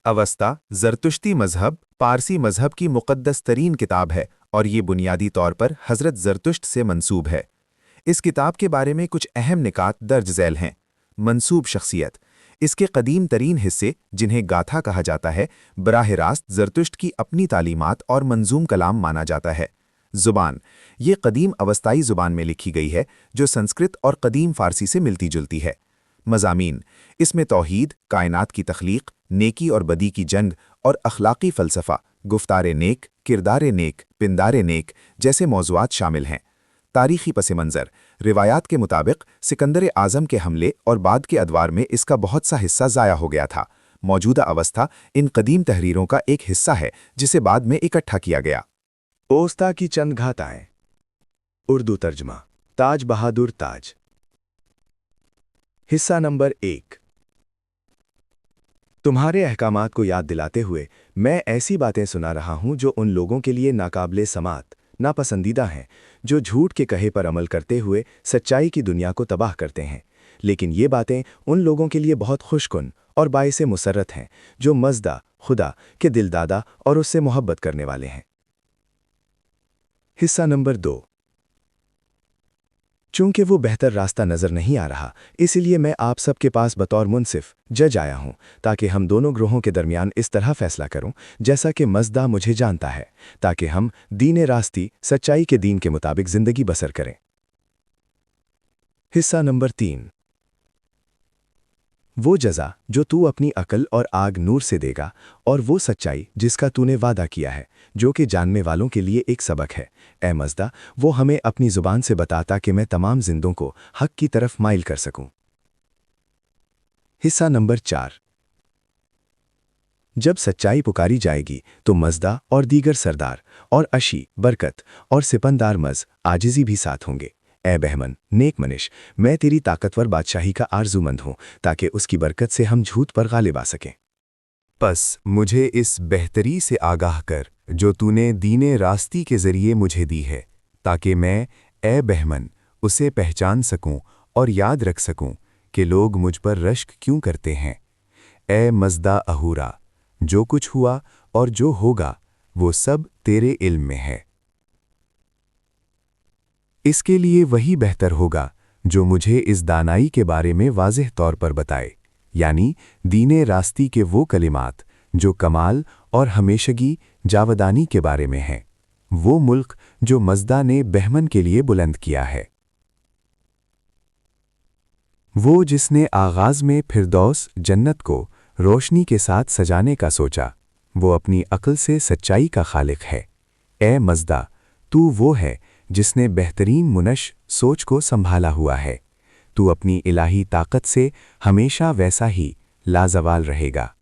अवस्था ज़रतुश्ती मज़हब पारसी मज़हब की मुक़द्दस तरीन किताब है और ये बुनियादी तौर पर हज़रत ज़रतुश्त से मंसूब है। इस किताब के बारे में कुछ अहम निकात दर्ज झैल हैं। मंसूब शख्सियत इसके कदीम तरीन हिस्से जिन्हें गाथा कहा जाता है बराह रास्त ज़रतुश्त की अपनी तालीमात और मंजूम कलाम माना जाता है। ज़ुबान ये कदीम अवस्थाई ज़ुबान में लिखी गई है जो संस्कृत और कदीम फ़ारसी से मिलती जुलती है। मज़ामीन इसमें तौहीद कायनात की तख्लीक नेकी और बदी की जंग और अखलाकी फ़लसफ़ा गुफ्तार नेक किरदार नेक पिंदार नेक जैसे मौज़ूआत शामिल हैं। तारीख़ी पस मंज़र रिवायात के मुताबिक सिकंदर आज़म के हमले और बाद के अदवार में इसका बहुत सा हिस्सा ज़ाया हो गया था। मौजूदा अवस्था इन कदीम तहरीरों का एक हिस्सा है जिसे बाद में इकट्ठा किया गया। ओस्ता की चंद घाताएं। उर्दू तर्जमा ताज बहादुर ताज। हिस्सा नंबर 1। तुम्हारे अहकामात को याद दिलाते हुए मैं ऐसी बातें सुना रहा हूं जो उन लोगों के लिए नाकाबिले समात नापसंदीदा हैं जो झूठ के कहे पर अमल करते हुए सच्चाई की दुनिया को तबाह करते हैं। लेकिन ये बातें उन लोगों के लिए बहुत खुशकुन और बाइसे मुसर्रत हैं जो मज़दा खुदा के दिलदादा और उससे मोहब्बत करने वाले हैं। हिस्सा नंबर 2। चूंकि वो बेहतर रास्ता नज़र नहीं आ रहा इसलिए मैं आप सबके पास बतौर मुनसिफ जज आया हूं ताकि हम दोनों ग्रोहों के दरमियान इस तरह फैसला करूं जैसा कि मज़दा मुझे जानता है, ताकि हम दीन रास्ती सच्चाई के दीन के मुताबिक ज़िंदगी बसर करें। हिस्सा नंबर 3। वो जज़ा जो तू अपनी अकल और आग नूर से देगा और वो सच्चाई जिसका तूने वादा किया है जो कि जानने वालों के लिए एक सबक है। ए मज़दा वो हमें अपनी ज़ुबान से बताता कि मैं तमाम जिंदों को हक की तरफ माइल कर सकूं। हिस्सा नंबर 4। जब सच्चाई पुकारी जाएगी तो मज़दा और दीगर सरदार और अशी बरकत और सिपंदार मज़ आजिज़ी भी साथ होंगे। ए बहमन नेक मनिश मैं तेरी ताकतवर बादशाही का आरज़ूमंद हूं ताकि उसकी बरकत से हम झूठ पर गालिब आ सकें। बस मुझे इस बेहतरी से आगाह कर जो तूने दीने रास्ती के ज़रिए मुझे दी है ताकि मैं ए बहमन उसे पहचान सकूं और याद रख सकूं कि लोग मुझ पर रश्क क्यों करते हैं। ए मज़दा अहूरा जो कुछ हुआ और जो होगा वो सब तेरे इल्म में है। इसके लिए वही बेहतर होगा जो मुझे इस दानाई के बारे में वाज़ेह तौर पर बताए, यानी दीने रास्ती के वो कलिमात जो कमाल और हमेशगी जावदानी के बारे में हैं, वो मुल्क जो मज़दा ने बहमन के लिए बुलंद किया है। वो जिसने आगाज़ में फिरदौस जन्नत को रोशनी के साथ सजाने का सोचा, वो अपनी अक्ल से सच्चाई का खालिक है। ए मज़दा तू वो है जिसने बेहतरीन मुनश सोच को संभाला हुआ है। तू अपनी इलाही ताकत से हमेशा वैसा ही लाजवाल रहेगा।